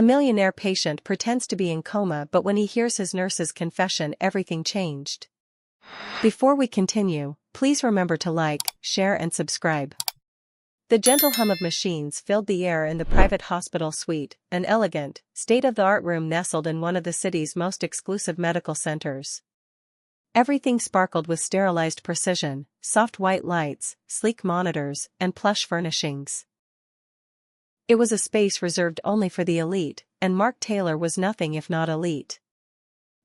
A millionaire patient pretends to be in coma, but when he hears his nurse's confession, everything changed. Before we continue, please remember to like, share and subscribe. The gentle hum of machines filled the air in the private hospital suite, an elegant, state-of-the-art room nestled in one of the city's most exclusive medical centers. Everything sparkled with sterilized precision, soft white lights, sleek monitors, and plush furnishings. It was a space reserved only for the elite, and Mark Taylor was nothing if not elite.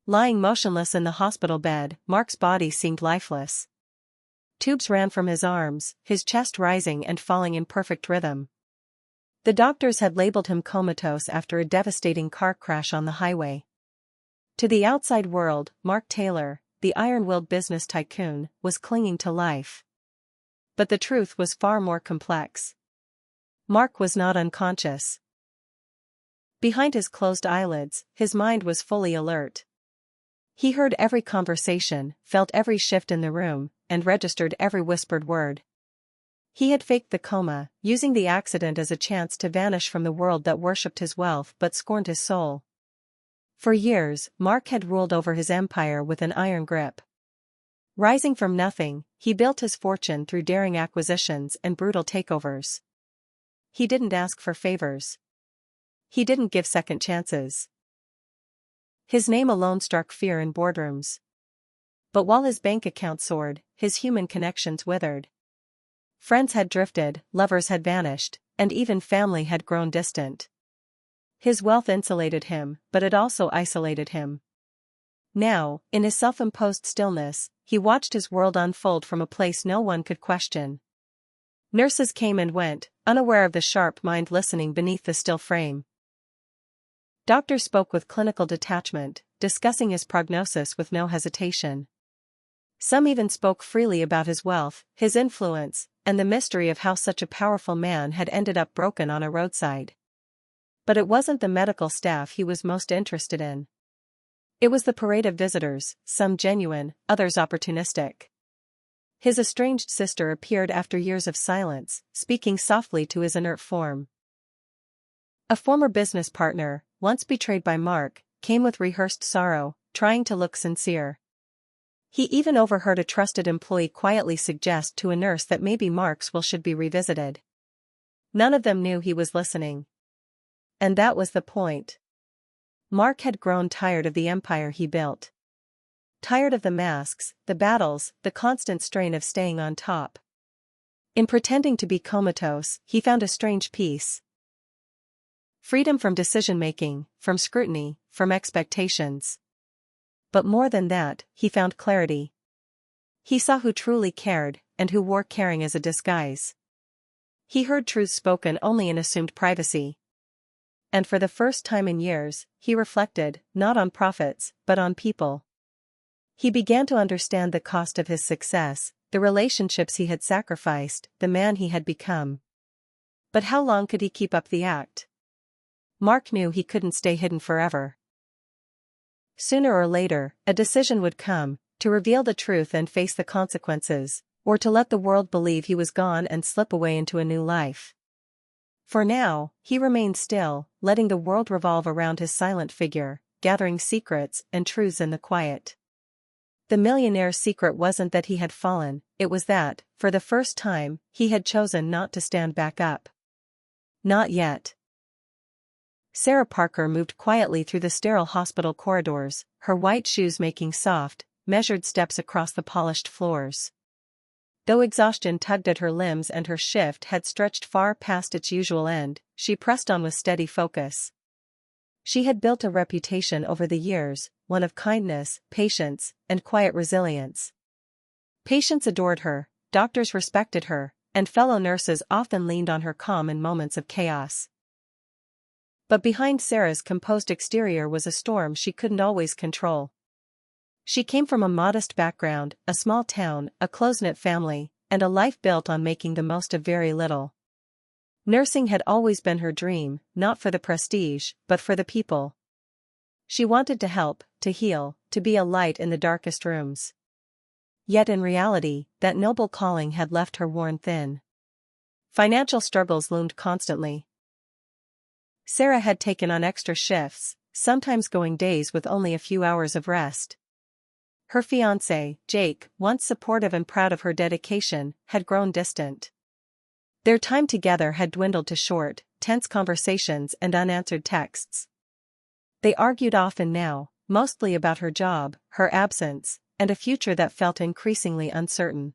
Lying motionless in the hospital bed, Mark's body seemed lifeless. Tubes ran from his arms, his chest rising and falling in perfect rhythm. The doctors had labeled him comatose after a devastating car crash on the highway. To the outside world, Mark Taylor, the iron-willed business tycoon, was clinging to life. But the truth was far more complex. Mark was not unconscious. Behind his closed eyelids, his mind was fully alert. He heard every conversation, felt every shift in the room, and registered every whispered word. He had faked the coma, using the accident as a chance to vanish from the world that worshipped his wealth but scorned his soul. For years, Mark had ruled over his empire with an iron grip. Rising from nothing, he built his fortune through daring acquisitions and brutal takeovers. He didn't ask for favors. He didn't give second chances. His name alone struck fear in boardrooms. But while his bank account soared, his human connections withered. Friends had drifted, lovers had vanished, and even family had grown distant. His wealth insulated him, but it also isolated him. Now, in his self-imposed stillness, he watched his world unfold from a place no one could question. Nurses came and went, unaware of the sharp mind listening beneath the still frame. Doctors spoke with clinical detachment, discussing his prognosis with no hesitation. Some even spoke freely about his wealth, his influence, and the mystery of how such a powerful man had ended up broken on a roadside. But it wasn't the medical staff he was most interested in. It was the parade of visitors, some genuine, others opportunistic. His estranged sister appeared after years of silence, speaking softly to his inert form. A former business partner, once betrayed by Mark, came with rehearsed sorrow, trying to look sincere. He even overheard a trusted employee quietly suggest to a nurse that maybe Mark's will should be revisited. None of them knew he was listening. And that was the point. Mark had grown tired of the empire he built. Tired of the masks, the battles, the constant strain of staying on top. In pretending to be comatose, he found a strange peace. Freedom from decision-making, from scrutiny, from expectations. But more than that, he found clarity. He saw who truly cared, and who wore caring as a disguise. He heard truths spoken only in assumed privacy. And for the first time in years, he reflected, not on profits, but on people. He began to understand the cost of his success, the relationships he had sacrificed, the man he had become. But how long could he keep up the act? Mark knew he couldn't stay hidden forever. Sooner or later, a decision would come, to reveal the truth and face the consequences, or to let the world believe he was gone and slip away into a new life. For now, he remained still, letting the world revolve around his silent figure, gathering secrets and truths in the quiet. The millionaire's secret wasn't that he had fallen, it was that, for the first time, he had chosen not to stand back up. Not yet. Sarah Parker moved quietly through the sterile hospital corridors, her white shoes making soft, measured steps across the polished floors. Though exhaustion tugged at her limbs and her shift had stretched far past its usual end, she pressed on with steady focus. She had built a reputation over the years, one of kindness, patience, and quiet resilience. Patients adored her, doctors respected her, and fellow nurses often leaned on her calm in moments of chaos. But behind Sarah's composed exterior was a storm she couldn't always control. She came from a modest background, a small town, a close-knit family, and a life built on making the most of very little. Nursing had always been her dream, not for the prestige, but for the people. She wanted to help, to heal, to be a light in the darkest rooms. Yet in reality, that noble calling had left her worn thin. Financial struggles loomed constantly. Sarah had taken on extra shifts, sometimes going days with only a few hours of rest. Her fiancé, Jake, once supportive and proud of her dedication, had grown distant. Their time together had dwindled to short, tense conversations and unanswered texts. They argued often now, mostly about her job, her absence, and a future that felt increasingly uncertain.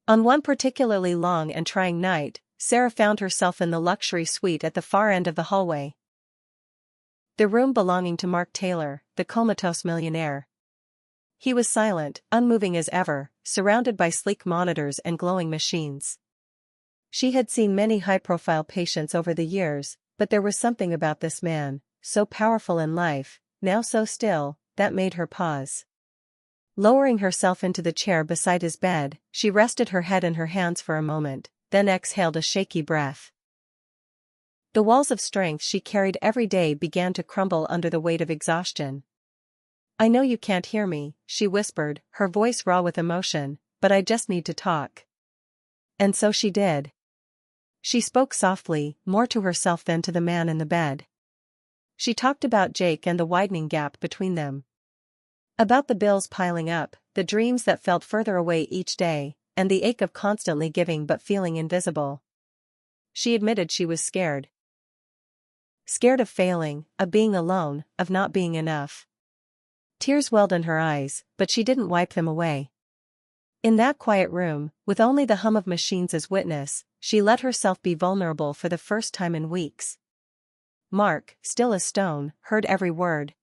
On one particularly long and trying night, Sarah found herself in the luxury suite at the far end of the hallway. The room belonging to Mark Taylor, the comatose millionaire. He was silent, unmoving as ever, surrounded by sleek monitors and glowing machines. She had seen many high-profile patients over the years, but there was something about this man, so powerful in life, now so still, that made her pause. Lowering herself into the chair beside his bed, she rested her head in her hands for a moment, then exhaled a shaky breath. The walls of strength she carried every day began to crumble under the weight of exhaustion. "I know you can't hear me," she whispered, her voice raw with emotion, "but I just need to talk." And so she did. She spoke softly, more to herself than to the man in the bed. She talked about Jake and the widening gap between them. About the bills piling up, the dreams that felt further away each day, and the ache of constantly giving but feeling invisible. She admitted she was scared. Scared of failing, of being alone, of not being enough. Tears welled in her eyes, but she didn't wipe them away. In that quiet room, with only the hum of machines as witness, she let herself be vulnerable for the first time in weeks. Mark, still as stone, heard every word.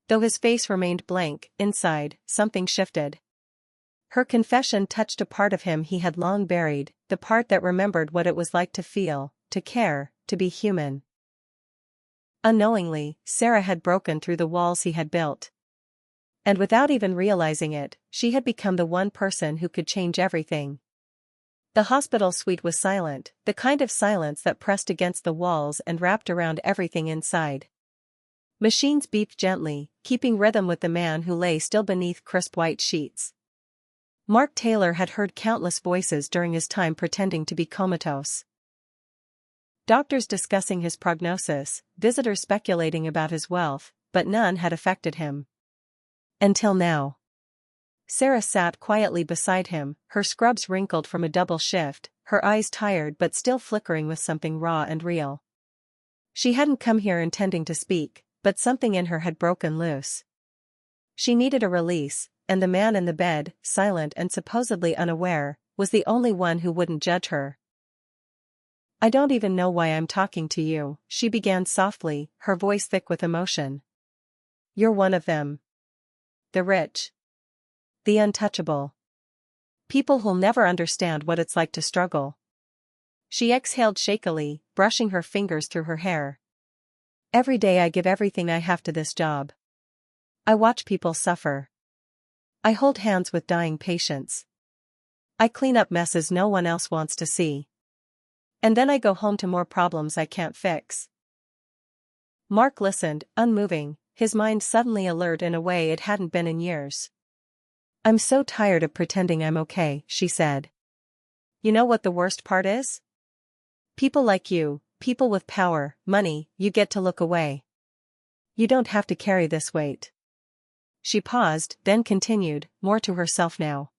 Though his face remained blank, inside, something shifted. Her confession touched a part of him he had long buried, the part that remembered what it was like to feel, to care, to be human. Unknowingly, Sarah had broken through the walls he had built. And without even realizing it, she had become the one person who could change everything. The hospital suite was silent, the kind of silence that pressed against the walls and wrapped around everything inside. Machines beeped gently, keeping rhythm with the man who lay still beneath crisp white sheets. Mark Taylor had heard countless voices during his time pretending to be comatose. Doctors discussing his prognosis, visitors speculating about his wealth, but none had affected him. Until now. Sarah sat quietly beside him, her scrubs wrinkled from a double shift, her eyes tired but still flickering with something raw and real. She hadn't come here intending to speak, but something in her had broken loose. She needed a release, and the man in the bed, silent and supposedly unaware, was the only one who wouldn't judge her. "I don't even know why I'm talking to you," she began softly, her voice thick with emotion. "You're one of them. The rich. The untouchable. People who'll never understand what it's like to struggle." She exhaled shakily, brushing her fingers through her hair. "Every day I give everything I have to this job. I watch people suffer. I hold hands with dying patients. I clean up messes no one else wants to see. And then I go home to more problems I can't fix." Mark listened, unmoving, his mind suddenly alert in a way it hadn't been in years. "I'm so tired of pretending I'm okay," she said. "You know what the worst part is? People like you, people with power, money, you get to look away. You don't have to carry this weight." She paused, then continued, more to herself now.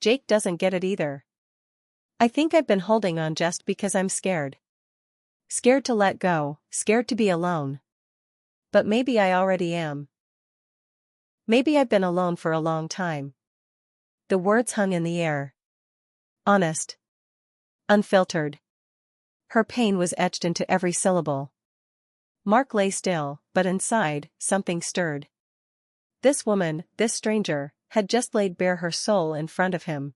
"Jake doesn't get it either. I think I've been holding on just because I'm scared. Scared to let go, scared to be alone. But maybe I already am. Maybe I've been alone for a long time." The words hung in the air. Honest. Unfiltered. Her pain was etched into every syllable. Mark lay still, but inside, something stirred. This woman, this stranger, had just laid bare her soul in front of him.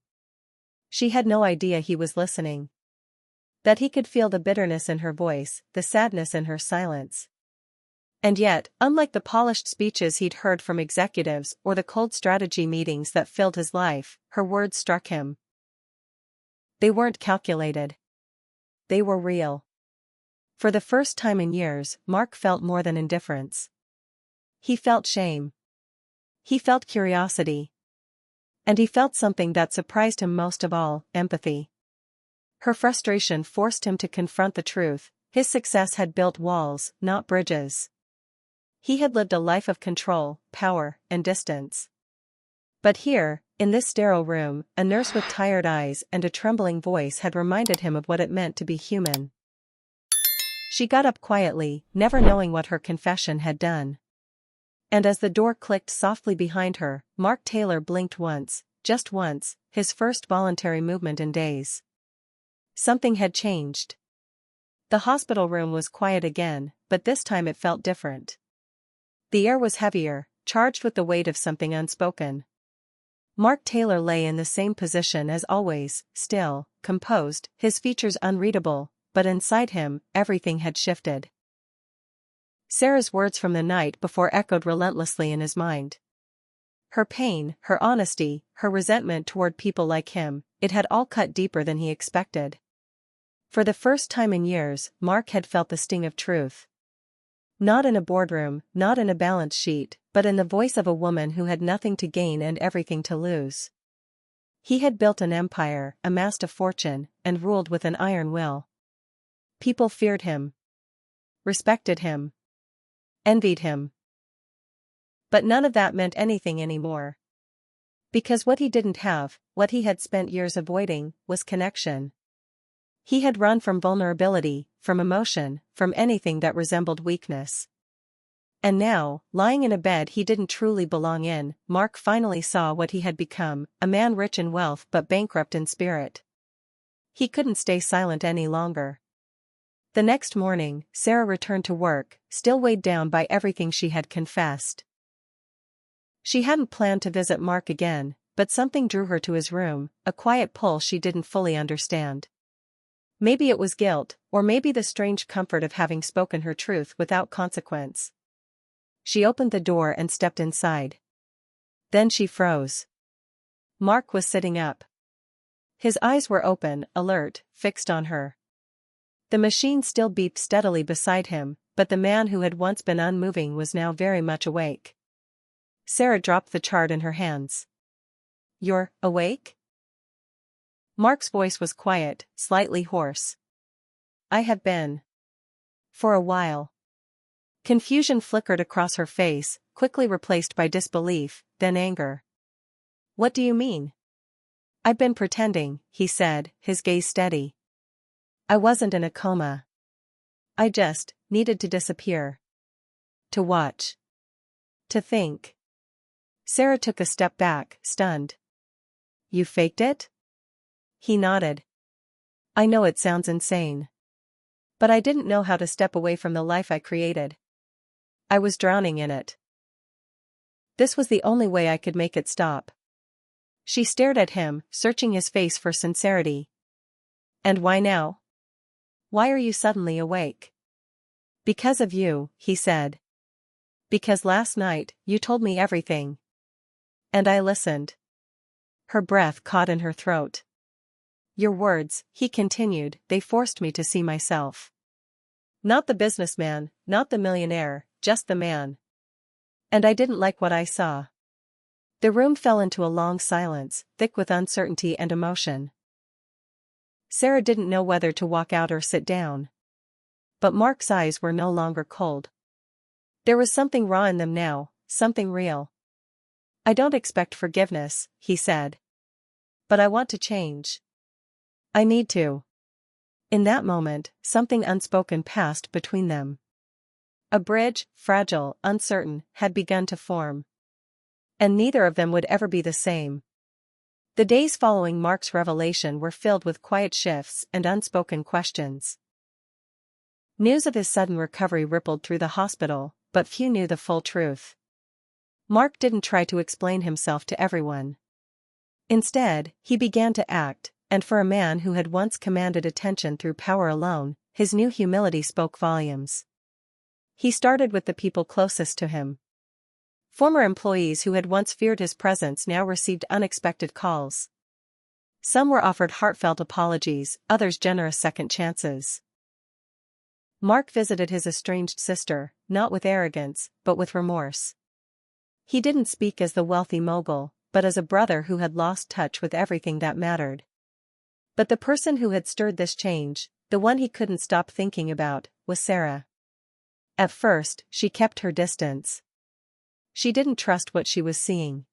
She had no idea he was listening. That he could feel the bitterness in her voice, the sadness in her silence. And yet, unlike the polished speeches he'd heard from executives or the cold strategy meetings that filled his life, her words struck him. They weren't calculated. They were real. For the first time in years, Mark felt more than indifference. He felt shame. He felt curiosity. And he felt something that surprised him most of all, empathy. Her frustration forced him to confront the truth. His success had built walls, not bridges. He had lived a life of control, power, and distance. But here, in this sterile room, a nurse with tired eyes and a trembling voice had reminded him of what it meant to be human. She got up quietly, never knowing what her confession had done. And as the door clicked softly behind her, Mark Taylor blinked once, just once, his first voluntary movement in days. Something had changed. The hospital room was quiet again, but this time it felt different. The air was heavier, charged with the weight of something unspoken. Mark Taylor lay in the same position as always, still, composed, his features unreadable, but inside him, everything had shifted. Sarah's words from the night before echoed relentlessly in his mind. Her pain, her honesty, her resentment toward people like him, it had all cut deeper than he expected. For the first time in years, Mark had felt the sting of truth. Not in a boardroom, not in a balance sheet, but in the voice of a woman who had nothing to gain and everything to lose. He had built an empire, amassed a fortune, and ruled with an iron will. People feared him, respected him, envied him. But none of that meant anything anymore. Because what he didn't have, what he had spent years avoiding, was connection. He had run from vulnerability, from emotion, from anything that resembled weakness. And now, lying in a bed he didn't truly belong in, Mark finally saw what he had become, a man rich in wealth but bankrupt in spirit. He couldn't stay silent any longer. The next morning, Sarah returned to work, still weighed down by everything she had confessed. She hadn't planned to visit Mark again, but something drew her to his room, a quiet pull she didn't fully understand. Maybe it was guilt, or maybe the strange comfort of having spoken her truth without consequence. She opened the door and stepped inside. Then she froze. Mark was sitting up. His eyes were open, alert, fixed on her. The machine still beeped steadily beside him, but the man who had once been unmoving was now very much awake. Sarah dropped the chart in her hands. "You're awake?" Mark's voice was quiet, slightly hoarse. "I have been. For a while." Confusion flickered across her face, quickly replaced by disbelief, then anger. "What do you mean?" "I've been pretending," he said, his gaze steady. "I wasn't in a coma. I just needed to disappear. To watch. To think." Sarah took a step back, stunned. "You faked it?" He nodded. "I know it sounds insane. But I didn't know how to step away from the life I created. I was drowning in it. This was the only way I could make it stop." She stared at him, searching his face for sincerity. "And why now? Why are you suddenly awake?" "Because of you," he said. "Because last night, you told me everything. And I listened." Her breath caught in her throat. "Your words," he continued, "they forced me to see myself. Not the businessman, not the millionaire, just the man. And I didn't like what I saw." The room fell into a long silence, thick with uncertainty and emotion. Sarah didn't know whether to walk out or sit down. But Mark's eyes were no longer cold. There was something raw in them now, something real. "I don't expect forgiveness," he said. "But I want to change. I need to." In that moment, something unspoken passed between them. A bridge, fragile, uncertain, had begun to form. And neither of them would ever be the same. The days following Mark's revelation were filled with quiet shifts and unspoken questions. News of his sudden recovery rippled through the hospital, but few knew the full truth. Mark didn't try to explain himself to everyone. Instead, he began to act, and for a man who had once commanded attention through power alone, his new humility spoke volumes. He started with the people closest to him. Former employees who had once feared his presence now received unexpected calls. Some were offered heartfelt apologies, others generous second chances. Mark visited his estranged sister, not with arrogance, but with remorse. He didn't speak as the wealthy mogul, but as a brother who had lost touch with everything that mattered. But the person who had stirred this change, The one he couldn't stop thinking about was Sarah. At first, she kept her distance. She didn't trust what she was seeing.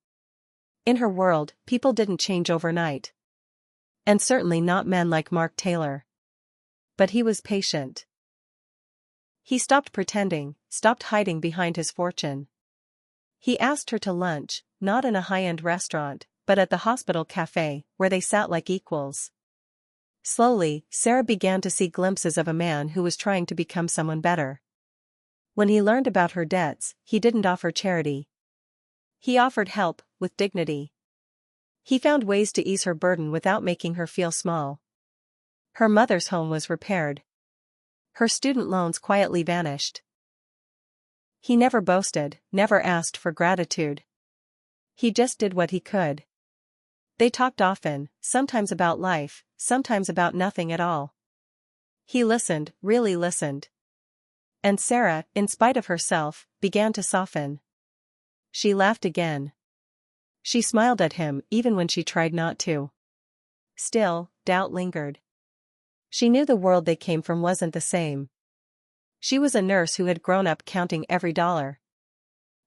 In her world, people didn't change overnight. And certainly not men like Mark Taylor. But he was patient. He stopped pretending, stopped hiding behind his fortune. He asked her to lunch, not in a high-end restaurant, but at the hospital cafe, where they sat like equals. Slowly, Sarah began to see glimpses of a man who was trying to become someone better. When he learned about her debts, he didn't offer charity. He offered help, with dignity. He found ways to ease her burden without making her feel small. Her mother's home was repaired. Her student loans quietly vanished. He never boasted, never asked for gratitude. He just did what he could. They talked often, sometimes about life, sometimes about nothing at all. He listened, really listened. And Sarah, in spite of herself, began to soften. She laughed again. She smiled at him even when she tried not to. Still, doubt lingered. She knew the world they came from wasn't the same. She was a nurse who had grown up counting every dollar.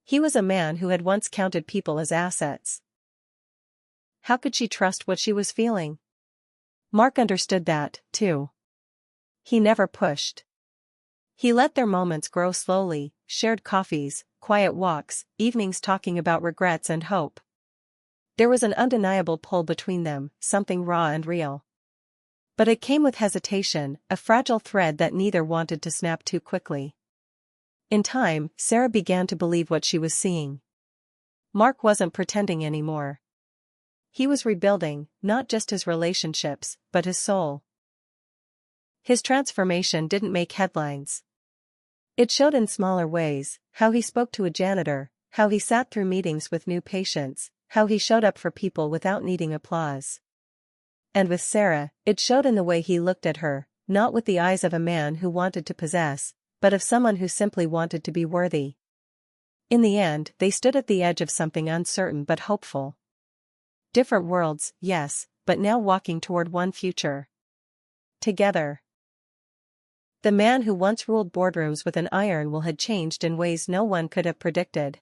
He was a man who had once counted people as assets. How could she trust what she was feeling? Mark understood that, too. He never pushed. He let their moments grow slowly, shared coffees, quiet walks, evenings talking about regrets and hope. There was an undeniable pull between them, something raw and real. But it came with hesitation, a fragile thread that neither wanted to snap too quickly. In time, Sarah began to believe what she was seeing. Mark wasn't pretending anymore. He was rebuilding, not just his relationships, but his soul. His transformation didn't make headlines. It showed in smaller ways, how he spoke to a janitor, how he sat through meetings with new patients, how he showed up for people without needing applause. And with Sarah, it showed in the way he looked at her, not with the eyes of a man who wanted to possess, but of someone who simply wanted to be worthy. In the end, they stood at the edge of something uncertain but hopeful. Different worlds, yes, but now walking toward one future. Together. The man who once ruled boardrooms with an iron will had changed in ways no one could have predicted.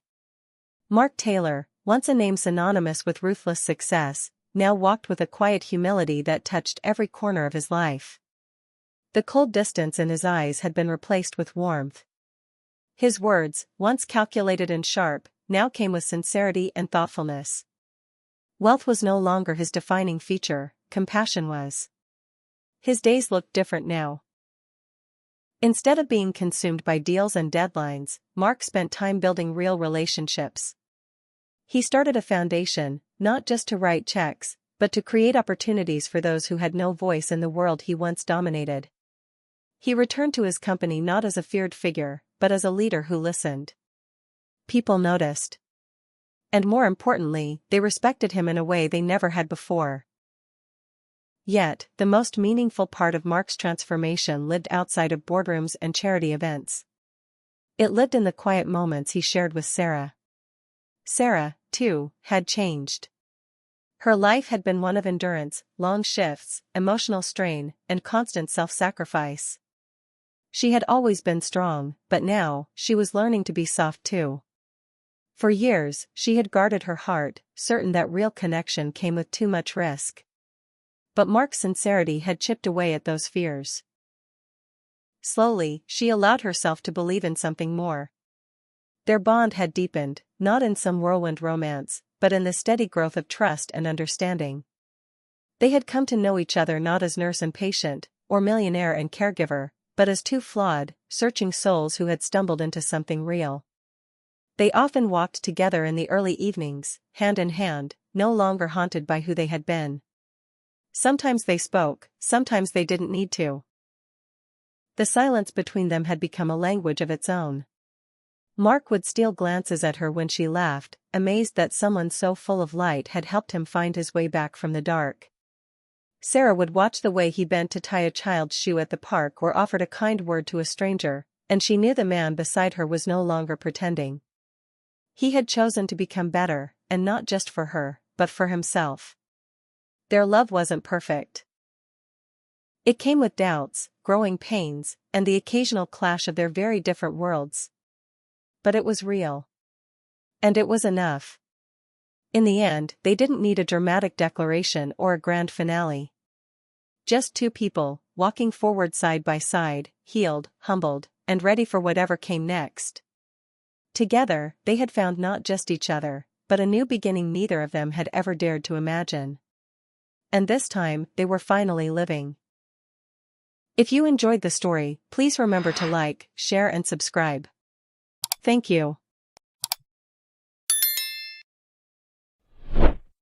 Mark Taylor, once a name synonymous with ruthless success, now walked with a quiet humility that touched every corner of his life. The cold distance in his eyes had been replaced with warmth. His words, once calculated and sharp, now came with sincerity and thoughtfulness. Wealth was no longer his defining feature, compassion was. His days looked different now. Instead of being consumed by deals and deadlines, Mark spent time building real relationships. He started a foundation, not just to write checks, but to create opportunities for those who had no voice in the world he once dominated. He returned to his company not as a feared figure, but as a leader who listened. People noticed. And more importantly, they respected him in a way they never had before. Yet, the most meaningful part of Mark's transformation lived outside of boardrooms and charity events. It lived in the quiet moments he shared with Sarah. Sarah, too, had changed. Her life had been one of endurance, long shifts, emotional strain, and constant self-sacrifice. She had always been strong, but now, she was learning to be soft too. For years, she had guarded her heart, certain that real connection came with too much risk. But Mark's sincerity had chipped away at those fears. Slowly, she allowed herself to believe in something more. Their bond had deepened, not in some whirlwind romance, but in the steady growth of trust and understanding. They had come to know each other not as nurse and patient, or millionaire and caregiver, but as two flawed, searching souls who had stumbled into something real. They often walked together in the early evenings, hand in hand, no longer haunted by who they had been. Sometimes they spoke, sometimes they didn't need to. The silence between them had become a language of its own. Mark would steal glances at her when she laughed, amazed that someone so full of light had helped him find his way back from the dark. Sarah would watch the way he bent to tie a child's shoe at the park or offered a kind word to a stranger, and she knew the man beside her was no longer pretending. He had chosen to become better, and not just for her, but for himself. Their love wasn't perfect. It came with doubts, growing pains, and the occasional clash of their very different worlds. But it was real. And it was enough. In the end, they didn't need a dramatic declaration or a grand finale. Just two people, walking forward side by side, healed, humbled, and ready for whatever came next. Together, they had found not just each other, but a new beginning neither of them had ever dared to imagine. And this time, they were finally living. If you enjoyed the story, please remember to like, share and subscribe. Thank you.